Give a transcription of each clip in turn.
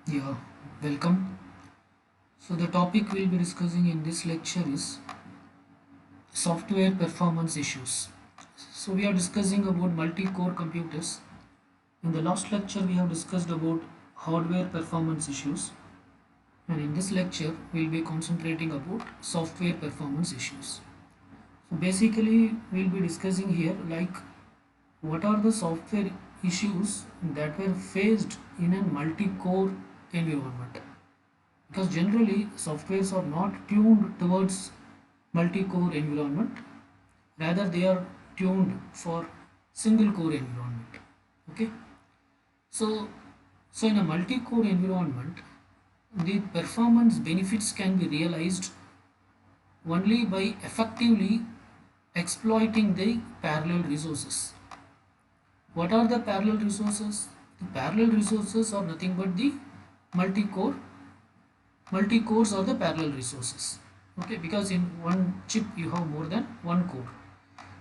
Yeah, welcome. So the topic we'll be discussing in this lecture is software performance issues. So we are discussing about multi-core computers. In the last lecture we have discussed about hardware performance issues, and in this lecture we'll be concentrating about software performance issues. So basically we'll be discussing here like what are the software issues that were faced in a multi-core environment, because generally softwares are not tuned towards multi-core environment, rather they are tuned for single core environment. Okay, so in a multi-core environment the performance benefits can be realized only by effectively exploiting the parallel resources. What are the parallel resources? The parallel resources are nothing but the multi-core. Multi-cores are the parallel resources. Okay, because in one chip you have more than one core.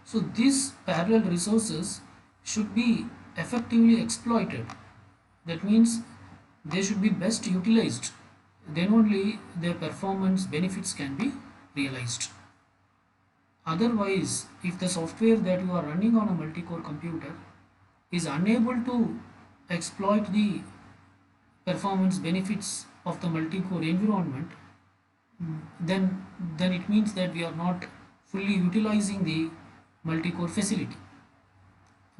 So these parallel resources should be effectively exploited. That means they should be best utilized. Then only their performance benefits can be realized. Otherwise, if the software that you are running on a multi-core computer is unable to exploit the performance benefits of the multi-core environment, then it means that we are not fully utilizing the multi-core facility.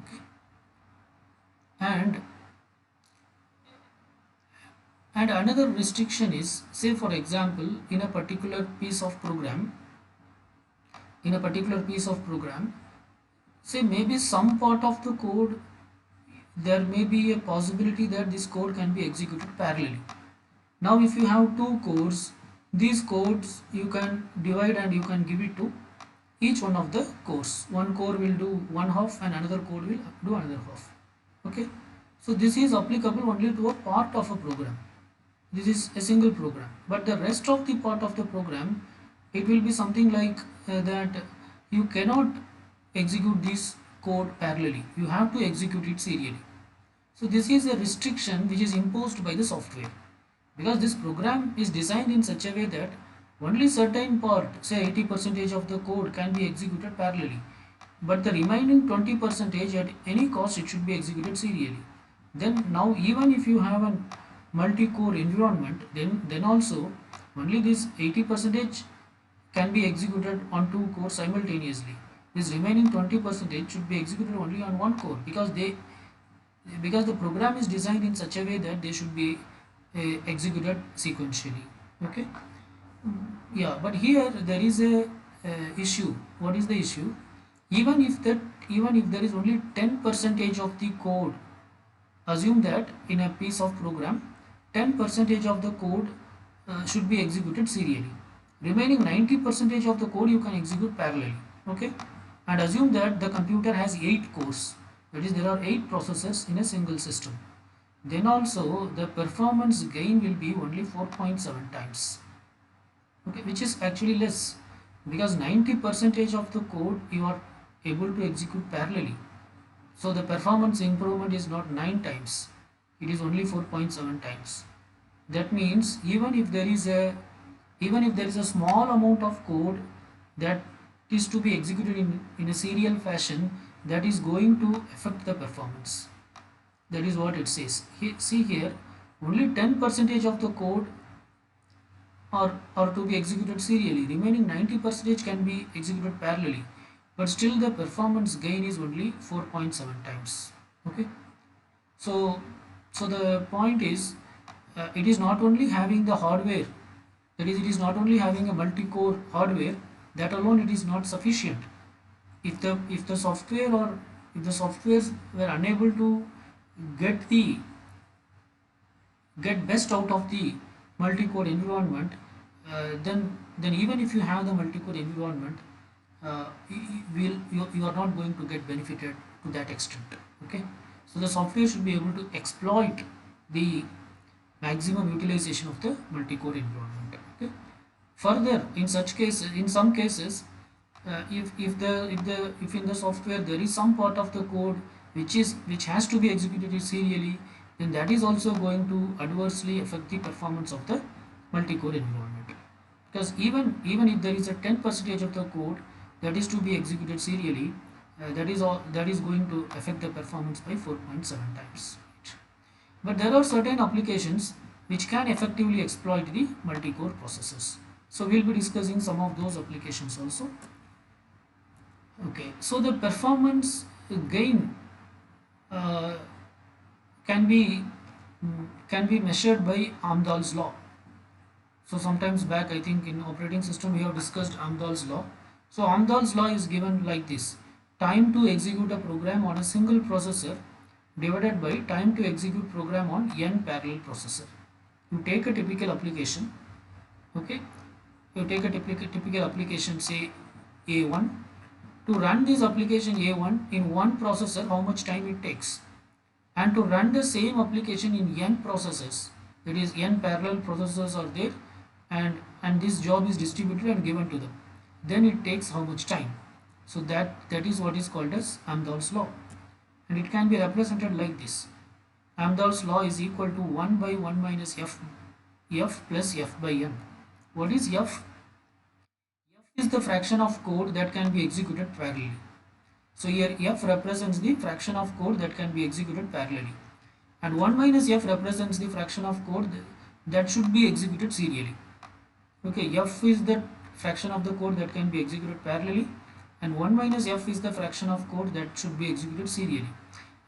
Okay, and another restriction is, say for example, in a particular piece of program, say maybe some part of the code, there may be a possibility that this code can be executed parallelly. Now if you have two cores, these codes you can divide and you can give it to each one of the cores. One core will do one half and another code will do another half. Okay, so this is applicable only to a part of a program. This is a single program, but the rest of the part of the program, it will be something like that you cannot execute this code parallelly, you have to execute it serially. So this is a restriction which is imposed by the software, because this program is designed in such a way that only certain part, say 80% of the code, can be executed parallelly, but the remaining 20% at any cost it should be executed serially. Then now even if you have a multi-core environment, then also only this 80% can be executed on two cores simultaneously. This remaining 20% should be executed only on one core, because the program is designed in such a way that they should be executed sequentially. Okay, yeah, but here there is a issue. What is the issue? Even if there is only 10% of the code, assume that in a piece of program 10% of the code should be executed serially, remaining 90% of the code you can execute parallelly. Okay, and assume that the computer has 8 cores, that is there are 8 processors in a single system, then also the performance gain will be only 4.7 times. Okay, which is actually less, because 90% of the code you are able to execute parallelly. So the performance improvement is not 9 times, it is only 4.7 times. That means even if there is a small amount of code that is to be executed in a serial fashion, that is going to affect the performance. That is what it says. See here, only 10% of the code are to be executed serially, remaining 90% can be executed parallelly, but still the performance gain is only 4.7 times. Okay, so the point is, it is not only having the hardware, that is it is not only having a multi-core hardware, that alone it is not sufficient. If the software, or if the softwares were unable to get the get best out of the multi-core environment, then even if you have the multi-core environment, you are not going to get benefited to that extent. Okay, so the software should be able to exploit the maximum utilization of the multi-core environment. Okay, further, in some cases, if in the software there is some part of the code which has to be executed serially, then that is also going to adversely affect the performance of the multi-core environment. Because even if there is a 10% of the code that is to be executed serially, that is going to affect the performance by 4.7 times. But there are certain applications which can effectively exploit the multi-core processors. So we'll be discussing some of those applications also. Okay, so the performance gain uh, can be measured by Amdahl's law. So sometimes back, I think in operating system we have discussed Amdahl's law. So Amdahl's law is given like this: time to execute a program on a single processor divided by time to execute program on n parallel processor. You take a typical application, okay? You take a typical application, say A1. To run this application A1 in one processor, how much time it takes? And to run the same application in n processors, that is n parallel processors are there, and this job is distributed and given to them, then it takes how much time? So that is what is called as Amdahl's law, and it can be represented like this: Amdahl's law is equal to 1 by 1 minus f plus f by n. What is f? F is the fraction of code that can be executed parallelly. So here f represents the fraction of code that can be executed parallelly, and 1 minus f represents the fraction of code that should be executed serially. Okay, f is the fraction of the code that can be executed parallelly, and 1 minus f is the fraction of code that should be executed serially.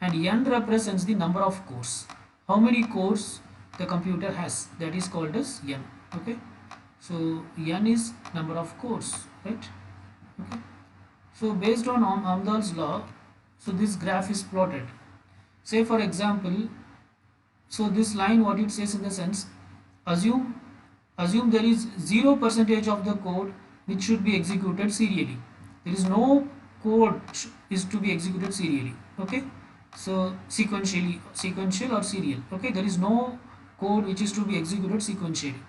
And n represents the number of cores. How many cores the computer has, that is called as n. Okay, so n is number of cores, right? Okay, so based on Amdahl's law, so this graph is plotted. Say for example, so this line, what it says in the sense, assume there is 0% of the code which should be executed serially. There is no code is to be executed serially. Okay, so sequential or serial. Okay, there is no code which is to be executed sequentially.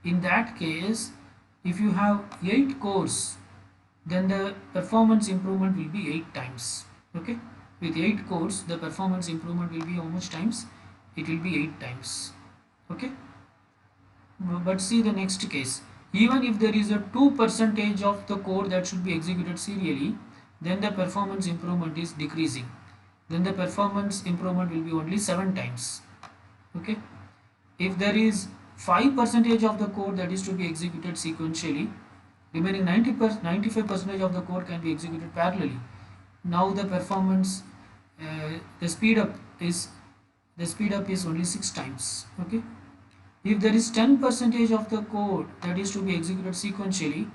In that case, if you have 8 cores, then the performance improvement will be 8 times. Okay, with 8 cores, the performance improvement will be how much times? It will be 8 times. Okay, but see the next case. Even if there is a 2% of the code that should be executed serially, then the performance improvement is decreasing. Then the performance improvement will be only 7 times. Okay, if there is 5% of the code that is to be executed sequentially, remaining 95% of the code can be executed parallelly. Now the performance, the speed up is only 6 times. Okay, if there is 10% of the code that is to be executed sequentially,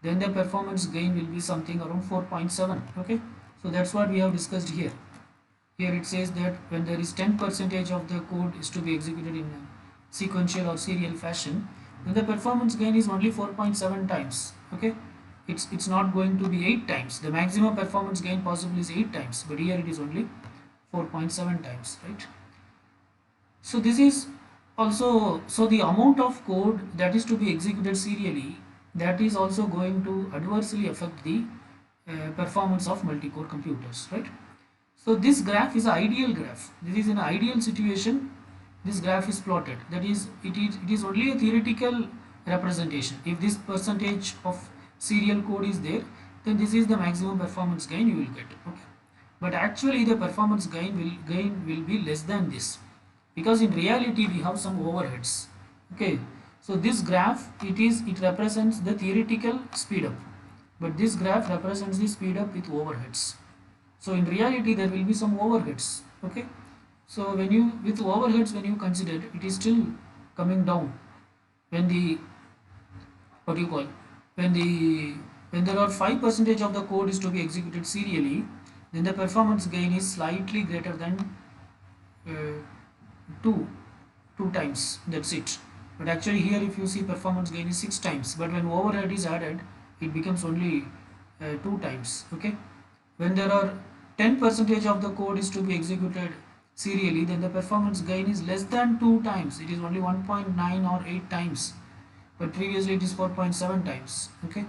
then the performance gain will be something around 4.7. Okay, so that's what we have discussed here. Here it says that when there is 10% of the code is to be executed in a sequential or serial fashion, then the performance gain is only 4.7 times. Okay, it's not going to be 8 times. The maximum performance gain possible is 8 times, but here it is only 4.7 times, right? So this is also, so the amount of code that is to be executed serially, that is also going to adversely affect the performance of multi-core computers, right? So this graph is an ideal graph. This is an ideal situation. This graph is plotted. That is, it is only a theoretical representation. If this percentage of serial code is there, then this is the maximum performance gain you will get. Okay, but actually the performance gain will be less than this, because in reality we have some overheads. Okay, so this graph, it represents the theoretical speed up, but this graph represents the speed up with overheads. So in reality there will be some overheads. Okay, so when you with overheads, when you consider, it is still coming down. When the, what do you call, when there are 5% of the code is to be executed serially, then the performance gain is slightly greater than uh, 2 times. That's it. But actually here, if you see, performance gain is 6 times, but when overhead is added, it becomes only 2 times. Okay, when there are 10% of the code is to be executed serially, then the performance gain is less than 2 times. It is only 1.9 or 8 times, but previously it is 4.7 times. Okay,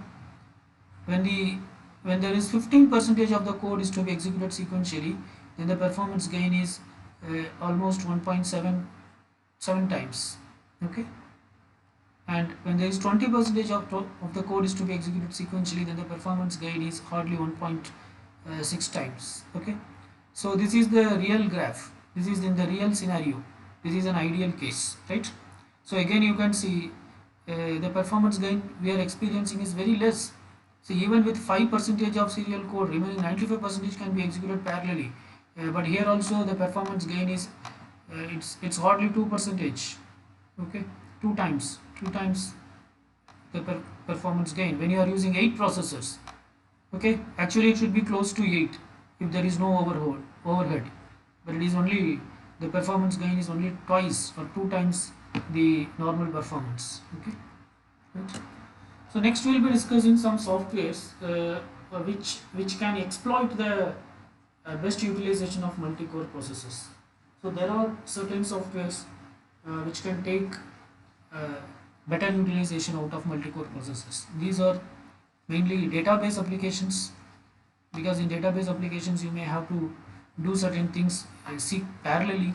when there is 15% of the code is to be executed sequentially, then the performance gain is almost 1.77 times. Okay, and when there is 20% of the code is to be executed sequentially, then the performance gain is hardly 1.6 times. Okay, so this is the real graph, this is in the real scenario, this is an ideal case, right? So again you can see the performance gain we are experiencing is very less. So even with 5% of serial code, remaining 95% can be executed parallelly. But here also the performance gain is it's hardly 2%. Okay, two times the performance gain when you are using 8 processors. Okay, actually it should be close to 8 if there is no overhead, but it is only, the performance gain is only twice or 2 times the normal performance. Okay, right. So next we will be discussing some softwares which can exploit the best utilization of multi-core processors. So there are certain softwares which can take uh, better utilization out of multi-core processors. These are mainly database applications, because in database applications you may have to do certain things and seek parallelly.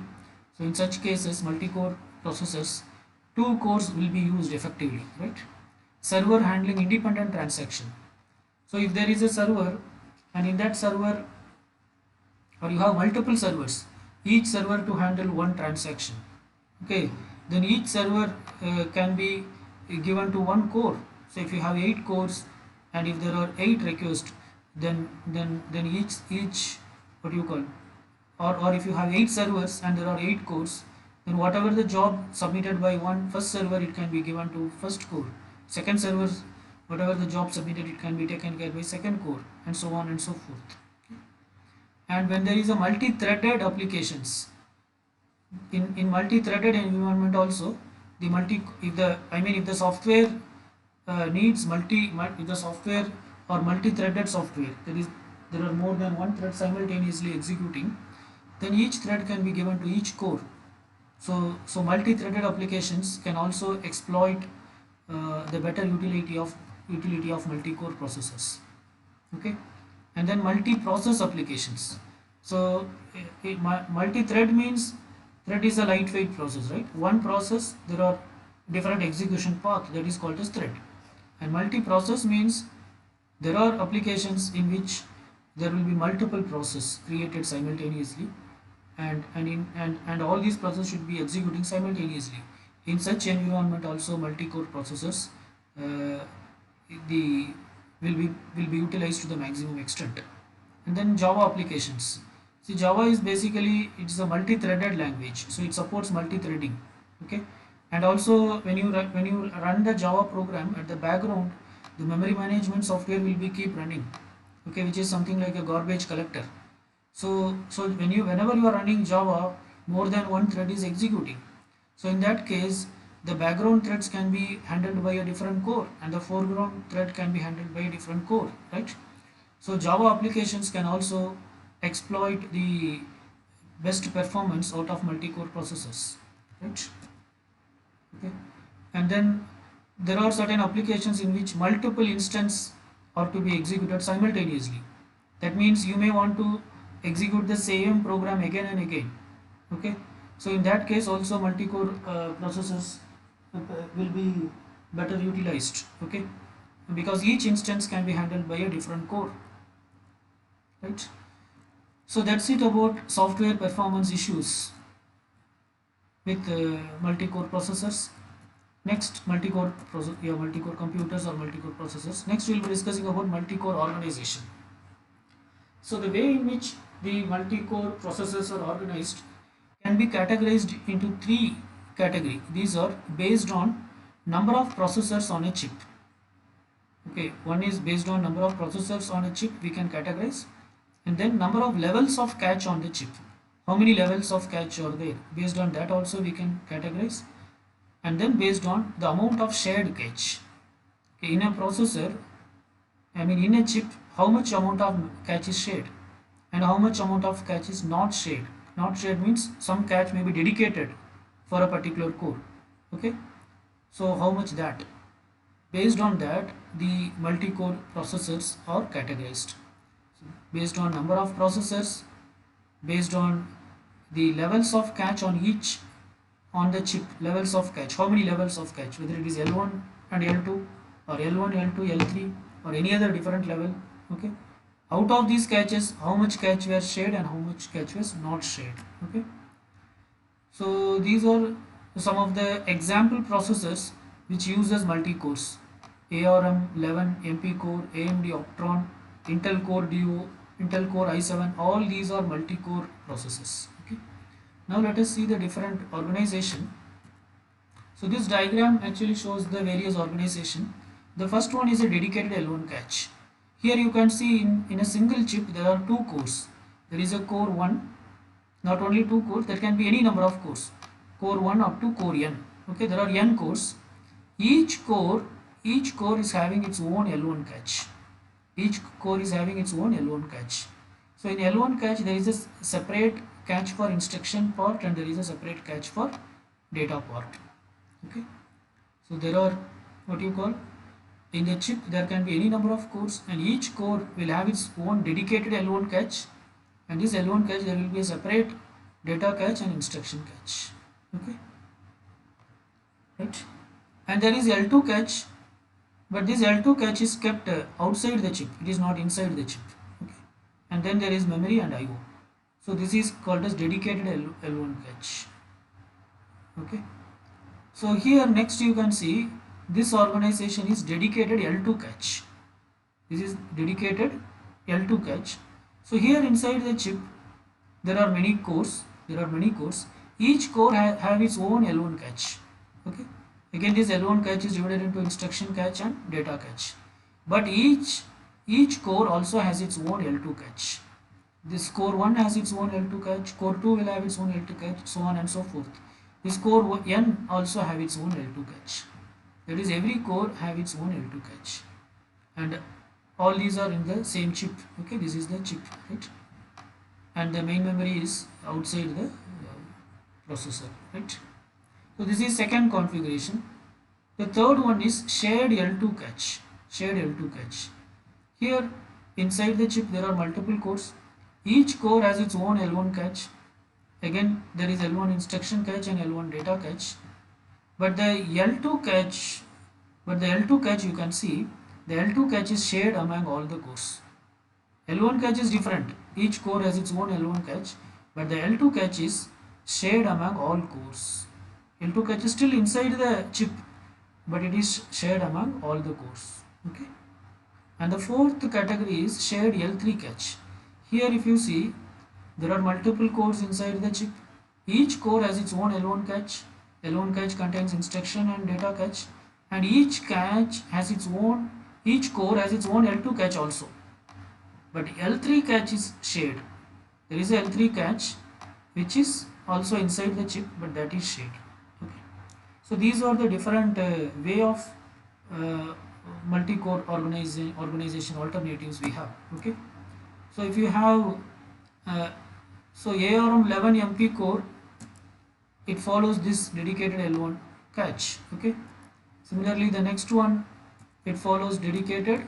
So in such cases, multi-core processors, 2 cores will be used effectively, right? Server handling independent transaction. So if there is a server, and in that server, or you have multiple servers, each server to handle one transaction. Okay, then each server can be given to 1 core. So if you have 8 cores, and if there are 8 requests, then each what do you call, or if you have 8 servers and there are 8 cores, then whatever the job submitted by one first server, it can be given to first core. Second server, whatever the job submitted, it can be taken care by second core, and so on and so forth. And when there is a multi-threaded applications, in multi-threaded environment also, the multi if the I mean if the software needs if the software or multi-threaded software, there are more than one thread simultaneously executing, then each thread can be given to each core. So multi-threaded applications can also exploit the better utility of multi-core processors. Okay, and then multi-process applications. So multi-thread means, thread is a lightweight process, right? One process, there are different execution path, that is called as thread. And multi-process means there are applications in which there will be multiple processes created simultaneously, and all these processes should be executing simultaneously. In such environment also, multi-core processors uh, the will be utilized to the maximum extent. And then Java applications. See, Java is basically, it's a multi-threaded language, so it supports multi-threading. Okay, and also when you run the Java program, at the background the memory management software will be keep running. Okay, which is something like a garbage collector. So whenever you are running Java, more than one thread is executing. So in that case, the background threads can be handled by a different core, and the foreground thread can be handled by a different core, right? So Java applications can also exploit the best performance out of multi-core processors, right? Okay, and then there are certain applications in which multiple instances are to be executed simultaneously. That means you may want to execute the same program again and again. Okay, so in that case also multi-core processors will be better utilized. Okay, because each instance can be handled by a different core, right? So that's it about software performance issues with multi-core processors. Next, multi-core computers or multi-core processors. Next, we'll be discussing about multi-core organization. So the way in which the multi-core processors are organized can be categorized into 3 categories. These are based on number of processors on a chip. Okay, one is based on number of processors on a chip, we can categorize, and then number of levels of cache on the chip. How many levels of cache are there? Based on that also we can categorize, and then based on the amount of shared cache. Okay, in a processor, in a chip, how much amount of cache is shared and how much amount of cache is not shared. Not shared means some cache may be dedicated for a particular core. Okay, so how much that? Based on that, the multi-core processors are categorized. So based on number of processors, based on the levels of cache on each, on the chip, levels of cache, how many levels of cache, whether it is L1 and L2 or L1, L2, L3 or any other different level. Okay, out of these caches, how much cache was shared and how much cache was not shared. Okay, so these are some of the example processors which uses multi-cores: ARM 11, MP core, AMD Optron, Intel Core Duo, Intel Core i7. All these are multi-core processors. Okay. Now let us see the different organization. So this diagram actually shows the various organization. The first one is a dedicated L1 cache. Here you can see in a single chip there are two cores. There is a core 1, not only two cores, there can be any number of cores. Core 1 up to core n. Okay, there are n cores. Each core is having its own L1 cache. Each core is having its own L1 cache. So in L1 cache there is a separate cache for instruction part and there is a separate cache for data part. Okay, so there are what you call, in the chip there can be any number of cores and each core will have its own dedicated L1 cache, and this L1 cache there will be a separate data cache and instruction cache. Okay, right, and there is L2 cache, but this L2 cache is kept outside the chip, it is not inside the chip. Okay, and then there is memory and IO. So this is called as dedicated L1 cache. Okay, so here next you can see this organization is dedicated L2 cache. This is dedicated L2 cache. So here inside the chip there are many cores. Each core have its own L1 cache. Okay. Again, this L1 cache is divided into instruction cache and data cache. But each core also has its own L2 cache. This core 1 has its own L2 cache. Core 2 will have its own L2 cache, so on and so forth. This core n also have its own L2 cache. That is, every core have its own L2 cache, and all these are in the same chip. Okay, this is the chip, right, and the main memory is outside the processor, right. So this is second configuration. The third one is shared L2 cache. Here inside the chip there are multiple cores. Each core has its own L1 cache. Again, there is L1 instruction cache and L1 data cache. But the L2 cache, you can see the L2 cache is shared among all the cores. L1 cache is different. Each core has its own L1 cache, but the L2 cache is shared among all cores. L2 cache is still inside the chip, but it is shared among all the cores. Okay. And the fourth category is shared L3 cache. Here if you see, there are multiple cores inside the chip. Each core has its own L1 cache. L1 cache contains instruction and data cache, and each core has its own L2 cache also. But L3 cache is shared. There is a L3 cache which is also inside the chip, but that is shared. Okay. So these are the different way of multi-core organization alternatives we have. Okay. So if you have so ARM 11 MP core, it follows this dedicated L1 cache. Okay. Similarly, the next one, it follows dedicated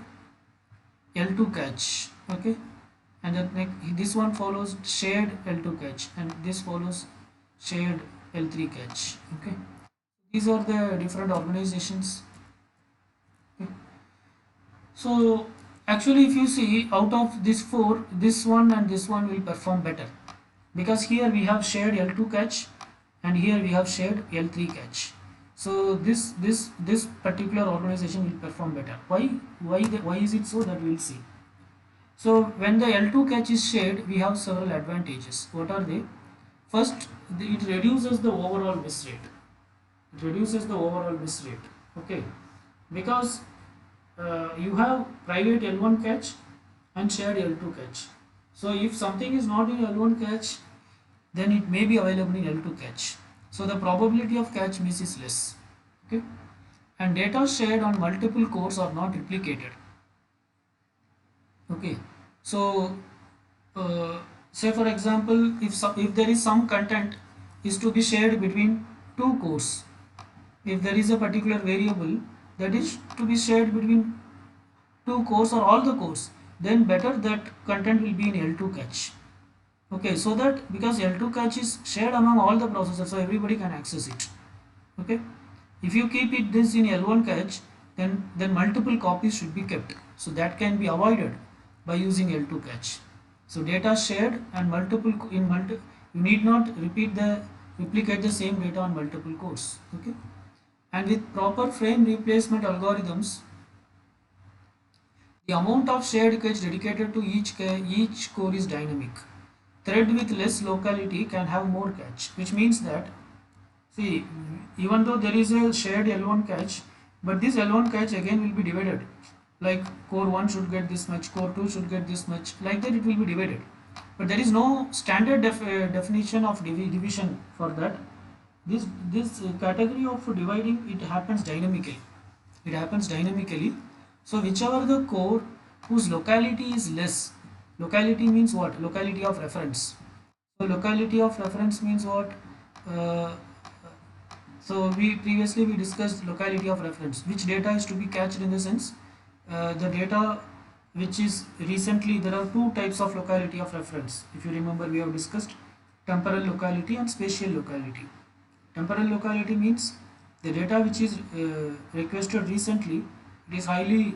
L2 cache. Okay, and this one follows shared L2 cache, and this follows shared L3 cache. Okay, these are the different organizations. Okay. So actually, if you see, out of these four, this one and this one will perform better, because here we have shared L2 cache and here we have shared L3 cache. So this particular organization will perform better. Why is it so? That we will see. So when the L2 cache is shared, we have several advantages. What are they? First, it reduces the overall miss rate. Okay, because you have private L1 cache and shared L2 cache. So if something is not in L1 cache, then it may be available in L2 cache. So the probability of cache miss is less. Okay, and data shared on multiple cores are not replicated. Okay, so say for example, if there is some content is to be shared between two cores, if there is a particular variable that is to be shared between two cores or all the cores, then better that content will be in L2 cache. Okay, so that because L2 cache is shared among all the processors, so everybody can access it. Okay, if you keep it this in L1 cache, then multiple copies should be kept. So that can be avoided by using L2 cache. So data shared and you need not replicate the same data on multiple cores. Okay, and with proper frame replacement algorithms, the amount of shared cache dedicated to each core is dynamic. Thread with less locality can have more cache, which means that, see, even though there is a shared L1 cache, but this L1 cache again will be divided. Like core 1 should get this much, core 2 should get this much, like that it will be divided. But there is no standard definition of division for that. This category of dividing, it happens dynamically. It happens dynamically. So whichever the core whose locality is less, locality means what? Locality of reference. So locality of reference means what? Uh, so we discussed locality of reference. Which data is to be cached in the sense the data which is recently, there are two types of locality of reference. If you remember, we have discussed temporal locality and spatial locality. Temporal locality means the data which is requested recently, it is highly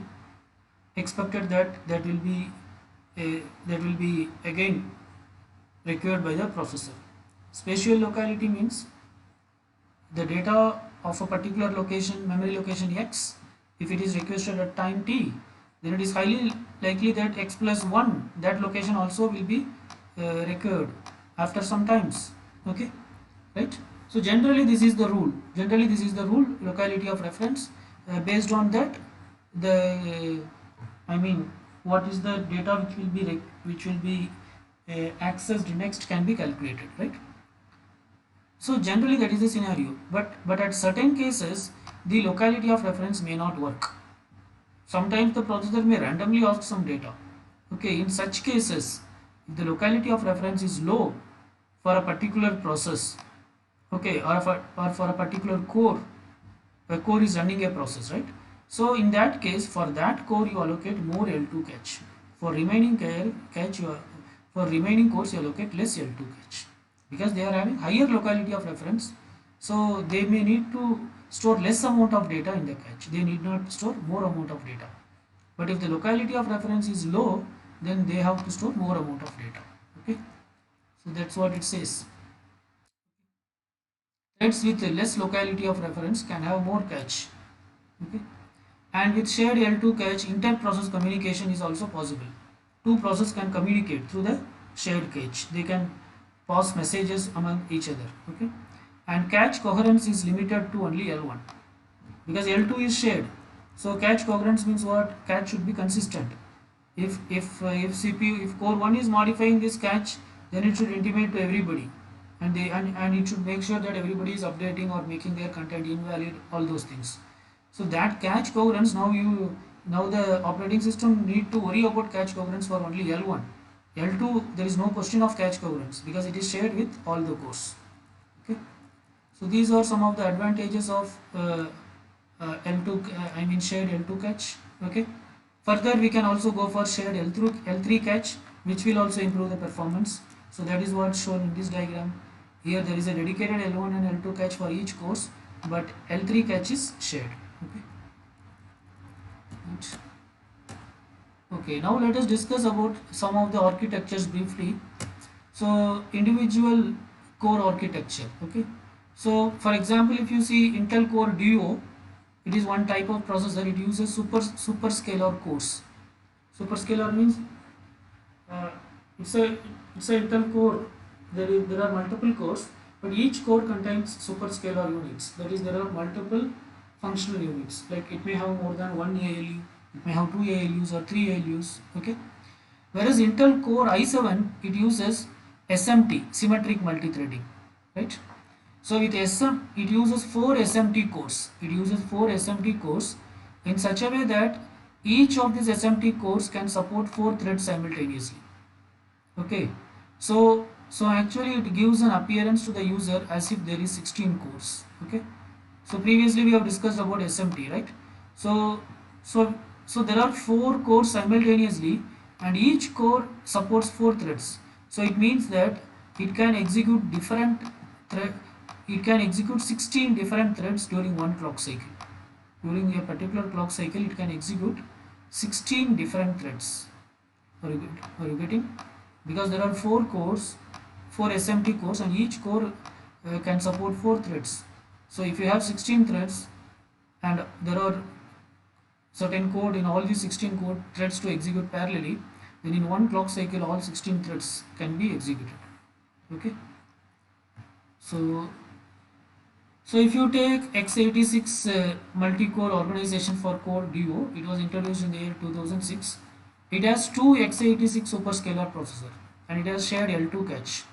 expected that will be again required by the processor. Spatial locality means the data of a particular location, memory location X, if it is requested at time t, then it is highly likely that x plus 1, that location also will be required after some times. Okay, right? So generally this is the rule. Generally this is the rule, locality of reference. Based on that, the I mean, what is the data which will be accessed next can be calculated, right? So generally that is the scenario, but at certain cases the locality of reference may not work. Sometimes the processor may randomly ask some data. Okay, in such cases, if the locality of reference is low for a particular process, okay, or for a particular core, a core is running a process, right? So in that case, for that core you allocate more L2 cache. For remaining cache, for remaining cores you allocate less L2 cache because they are having higher locality of reference. So they may need to store less amount of data in the cache. They need not store more amount of data. But if the locality of reference is low, then they have to store more amount of data. Okay, so that's what it says. Threads with less locality of reference can have more cache. Okay, and with shared L2 cache, inter-process communication is also possible. Two processes can communicate through the shared cache. They can pass messages among each other. Okay, and cache coherence is limited to only L1 because L2 is shared. So cache coherence means what? Cache should be consistent. If CPU, if core 1 is modifying this cache, then it should intimate to everybody, and it should make sure that everybody is updating or making their content invalid, all those things. So that cache coherence, now the operating system need to worry about cache coherence for only L1. L2 there is no question of cache coherence because it is shared with all the cores. Okay, so these are some of the advantages of L2, I mean shared L2 cache. Okay, further we can also go for shared L3 cache, which will also improve the performance. So that is what shown in this diagram. Here there is a dedicated L1 and L2 cache for each course, but L3 cache is shared. Okay, right. Okay, now let us discuss about some of the architectures briefly. So individual core architecture. Okay, so for example, if you see Intel Core Duo, it is one type of processor. It uses superscalar cores. Superscalar means uh, it's a Intel core. There are multiple cores, but each core contains superscalar units. That is, there are multiple functional units. Like it may have more than one ALU, it may have two ALUs or three ALUs. Okay. Whereas Intel Core i7, it uses SMT, symmetric multithreading, right? So with it uses four SMT cores. It uses four SMT cores in such a way that each of these SMT cores can support four threads simultaneously. Okay, so actually it gives an appearance to the user as if there is 16 cores. Okay, so previously we have discussed about SMT, right? So so so there are four cores simultaneously, and each core supports four threads. So it means that it can execute different thread. It can execute 16 different threads during one clock cycle. During a particular clock cycle, it can execute 16 different threads. Are you getting? Because there are 4 cores, 4 SMT cores, and each core can support 4 threads. So if you have 16 threads and there are certain code in all these 16 code threads to execute parallelly, then in one clock cycle all 16 threads can be executed. Okay. So if you take x86 multi-core organization for core Duo, it was introduced in the year 2006. It has two x86 superscalar processor and it has shared L2 cache.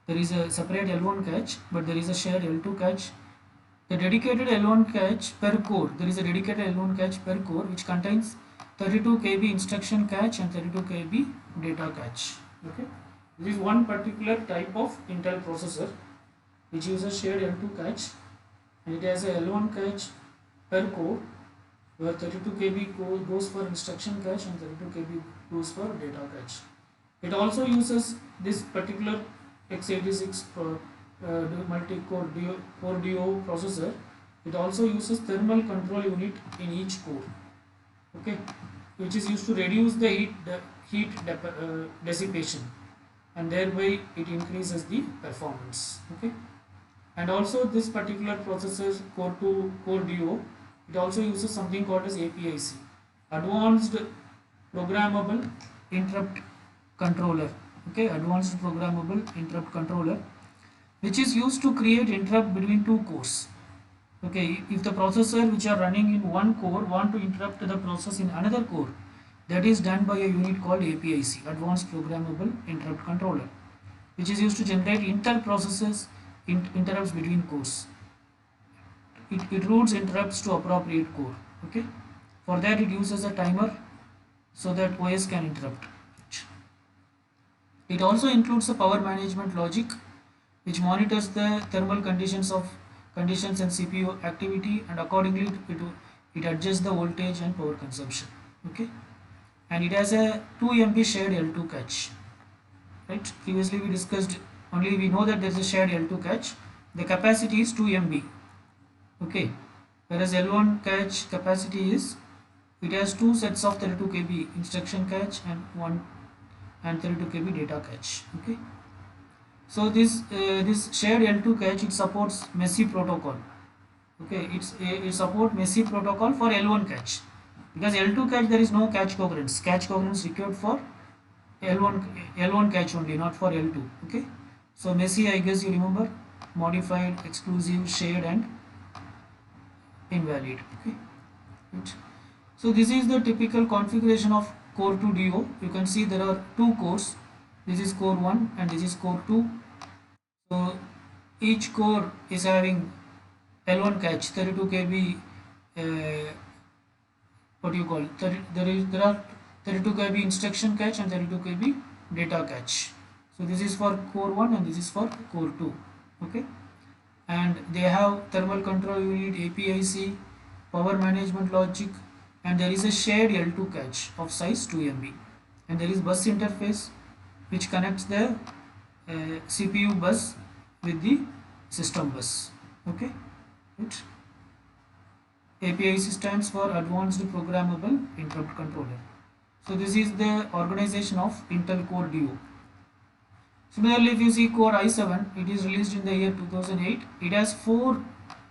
There is a separate L1 cache, but there is a shared L2 cache. The dedicated L1 cache per core, there is a dedicated L1 cache per core which contains 32 KB instruction cache and 32 KB data cache. Okay, this is one particular type of Intel processor which uses shared L2 cache, and it has a L1 cache per core where 32 KB goes for instruction cache and 32 KB goes for data cache. It also uses this particular x86 multi-core core Duo processor. It also uses thermal control unit in each core, okay, which is used to reduce the heat dissipation, and thereby it increases the performance. Okay, and also this particular processor core Duo, it also uses something called as APIC, Advanced Programmable Interrupt Controller. Okay, Advanced Programmable Interrupt Controller, which is used to create interrupt between two cores. Okay, if the processor which are running in one core want to interrupt the process in another core, that is done by a unit called APIC, Advanced Programmable Interrupt Controller, which is used to generate inter-processes interrupts between cores. It routes interrupts to appropriate core. Okay, for that it uses a timer so that OS can interrupt. It also includes a power management logic which monitors the thermal conditions and CPU activity, and accordingly it adjusts the voltage and power consumption. Okay, and it has a 2 MB shared L2 cache. Right, previously we discussed, only we know that there is a shared L2 cache. The capacity is 2 MB. Okay, whereas L1 cache capacity is, it has two sets of 32 KB instruction cache and 32 KB data cache. Okay, so this shared L2 cache, it supports MESI protocol. Okay, it supports MESI protocol for L1 cache, because L2 cache there is no cache coherence. Cache coherence required for L1 cache only, not for L2. Okay, so MESI, I guess you remember, modified, exclusive, shared, and invalid. Okay, right. So this is the typical configuration of core 2 Duo. You can see there are two cores. This is core 1 and this is core 2. So each core is having L1 cache 32 KB. What do you call it? There are 32 KB instruction cache and 32 KB data cache. So this is for core 1 and this is for core 2. Okay, and they have thermal control unit, APIC, power management logic, and there is a shared L2 cache of size 2 MB, and there is bus interface which connects the CPU bus with the system bus. Okay, right. APIC stands for Advanced Programmable Interrupt Controller. So this is the organization of Intel Core Duo. Similarly, if you see Core i7, it is released in the year 2008. It has 4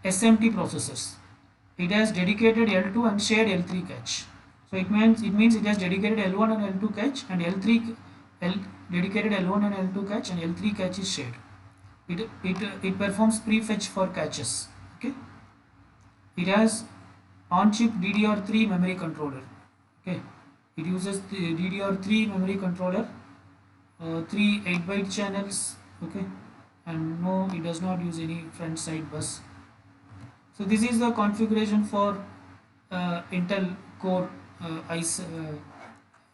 SMT processors. It has dedicated L2 and shared L3 cache. So it means it has dedicated L1 and L2 cache, and dedicated L1 and L2 cache, and L3 cache is shared. It performs prefetch for caches. Okay. It has on-chip DDR3 memory controller. Okay. It uses the DDR3 memory controller, 3 8-byte channels. Okay, and no, it does not use any front side bus. So this is the configuration for Intel Core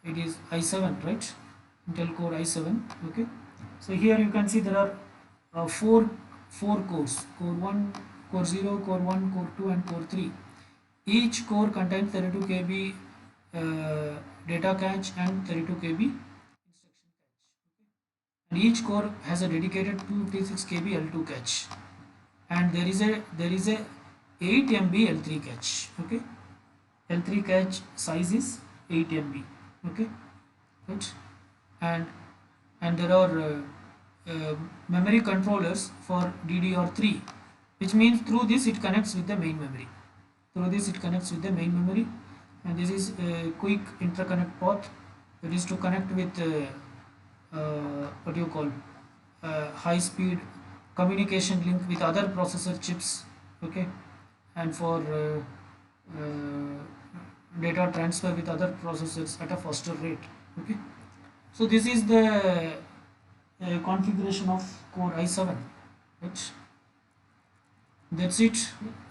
it is i7, right? Intel Core i7. Okay, so here you can see there are four cores: core 1, core 0, core 1, core 2, and core 3. Each core contains 32 KB data cache and 32 KB instruction cache. Okay, and each core has a dedicated 256 KB L2 cache, and there is a 8 MB L3 cache. Okay, L3 cache size is 8 MB. Okay, right, and there are memory controllers for DDR3, which means through this it connects with the main memory. Through this it connects with the main memory, and this is a quick interconnect path. It is to connect with what do you call high speed communication link with other processor chips. Okay, and for data transfer with other processors at a faster rate. Okay, so this is the configuration of core i7. Right, that's it,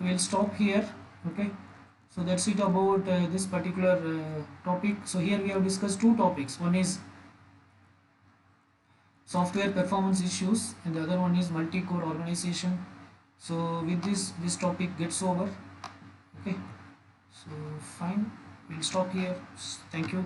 we'll stop here. Okay, so that's it about this particular topic. So here we have discussed two topics. One is software performance issues and the other one is multi-core organization. So with this topic gets over. Okay, so fine, we'll stop here. Thank you.